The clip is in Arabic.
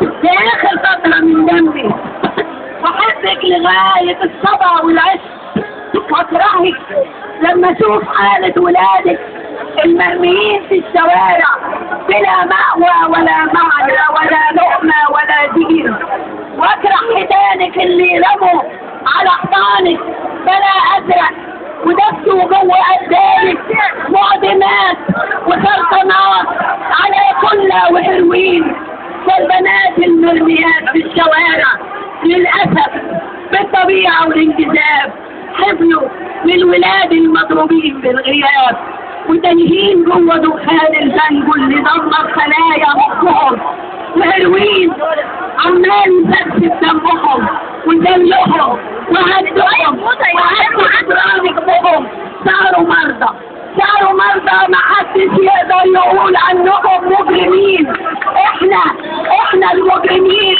في آخر قطرة من دمي، وأحبك لغاية الصبا والعشق، وأكرهك لما أشوف حالة ولادك المرميين في الشوارع بلا مأوى ولا معنى ولا لقمة ولا دين، وأكره حيتانك اللي رموا على حصانك بلا أزرق ودسوا جوه قدامك معدمات وسرطانات على كلها وهروين، والبنات المرميات في الشوارع للأسف بالطبيعة والانجذاب حبلوا للولاد المضروبين بالغياب، وتنهين جوه دخان البنجو اللي دمر خلايا مخهم، وهروين عمال يسكت دمهم ودلهم وهدهم وهدوا أجرامك بهم. صاروا مرضى ما حدش يقدر يقول عنهم مجرمين. احنا المجرمين